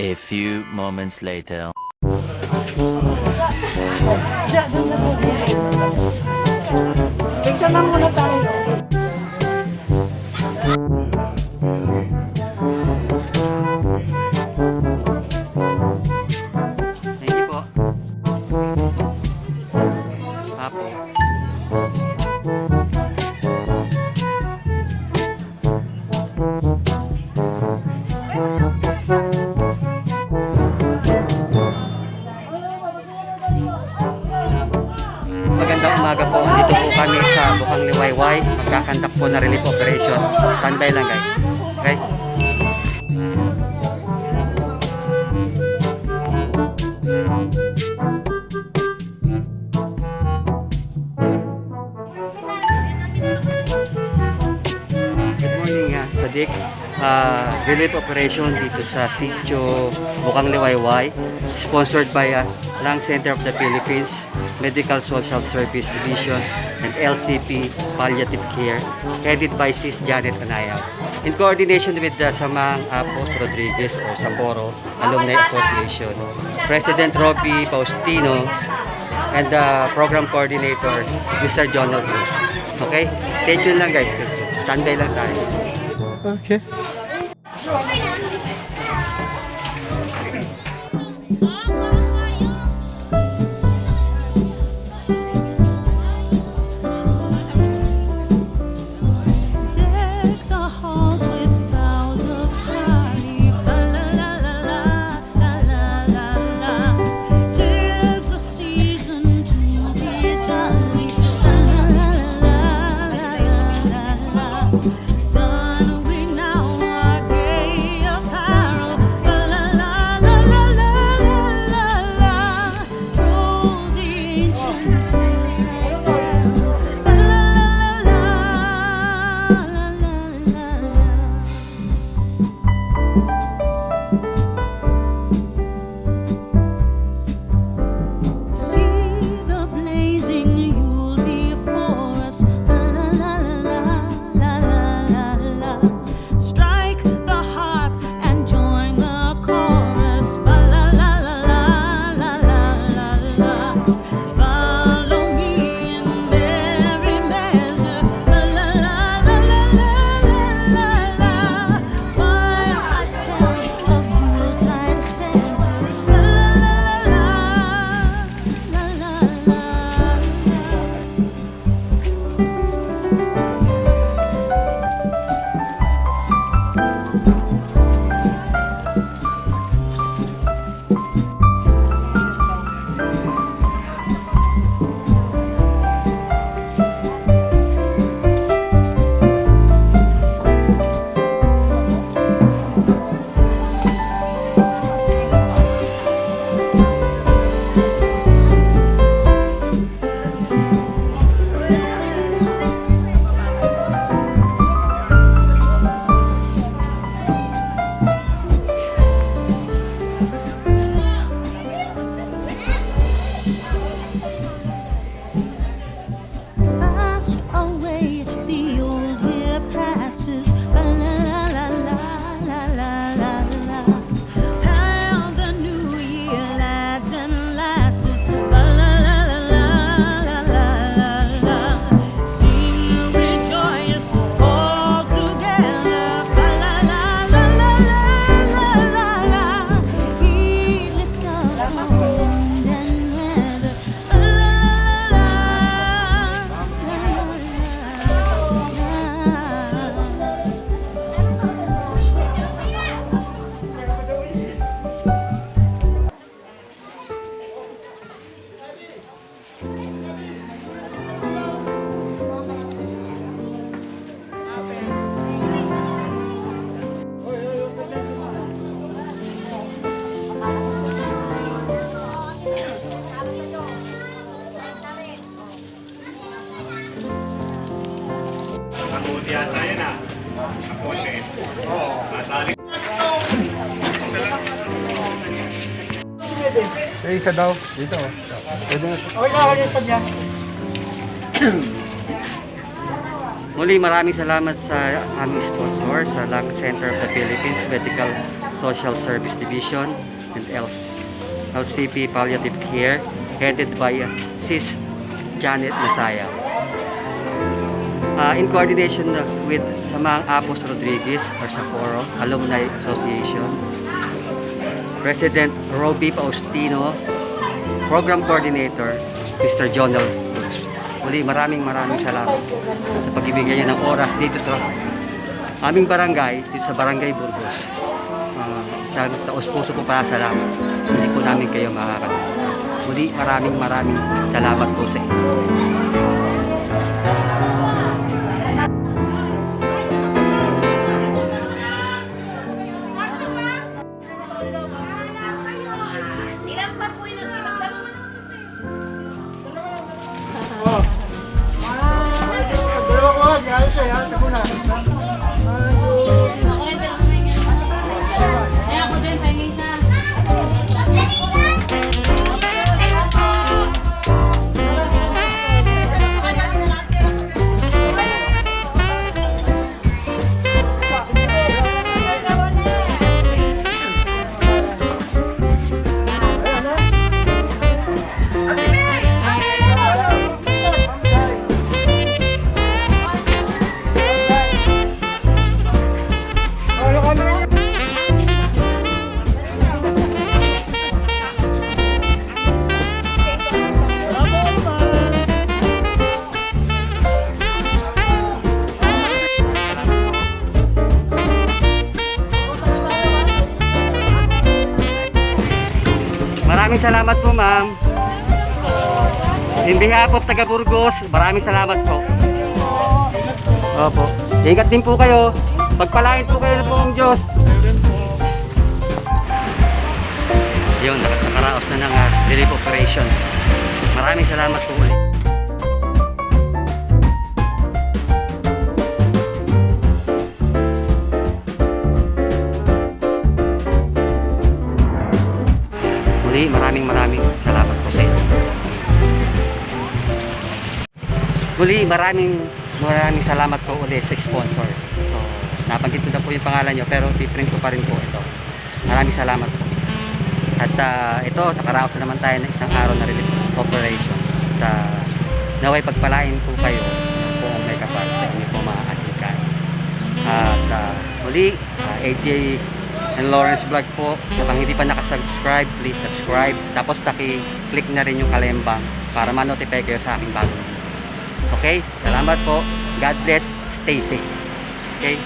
A few moments later. Picture lang muna tayo. Thank you po. Apo. Magandang umaga po. Dito po kami sa Bukang Liwayway. Magkakandak po na relief operation. Standby lang guys. Okay? Good morning, Sadik. Relief operation dito sa Sitio Bukang Liwayway, sponsored by Lung Center of the Philippines, Medical Social Service Division, and LCP Palliative Care, headed by Sis Janet Anaya, in coordination with the Samang Apos Rodriguez or Sapporo Alumni Association, President Robbie Faustino, and the Program Coordinator, Mr. John Cruz. Okay? Stay tuned lang guys. Standby lang tayo. Okay. Yata yan ah. Ako siya. Oo. Natalik. Isa daw. Dito. Pwede na. Okay na, okay na sa niya. Muli, maraming salamat sa aming sponsor, sa Lung Center of the Philippines Medical Social Service Division and LCP Palliative Care, headed by Sis Janet Masaya. In coordination with Samang Apos Rodriguez or Sapporo Alumni Association, President Roby Faustino, Program Coordinator Mr. Jonel Cruz. Muli, maraming salamat sa pagbibigay niyo ng oras dito sa aming barangay, dito sa Barangay Burgos. Sa taos-puso po para salamat. Hindi po namin kayo makakalimutan. Muli, maraming salamat po sa inyo. Ilan pa po yung Dalawa ko, ayos siya, yan. Ako na. Maraming salamat po, ma'am. In behalf of taga Burgos, maraming salamat po. Opo. Ingat din po kayo. Pagpalain po kayo ng buong Diyos. Yun, nakaraos na ng relief operation. Maraming salamat po ulit. Muli, maraming salamat po sa inyo. Muli, maraming salamat po ulit sa sponsor. So, nabanggit ko na po yung pangalan nyo, pero different ko pa rin po ito. Maraming salamat po. At ito, nakaraos na naman tayo ng isang araw na relief operation. At naway pagpalain po kayo kung may kapal sa inyo po mga atikay. At muli, AJ and Lawrence Vlog po. Kapag hindi pa nakasubscribe, please subscribe. Tapos paki-click na rin yung kalembang para ma-notify kayo sa aking bagong video. Okay? Salamat po. God bless. Stay safe. Okay?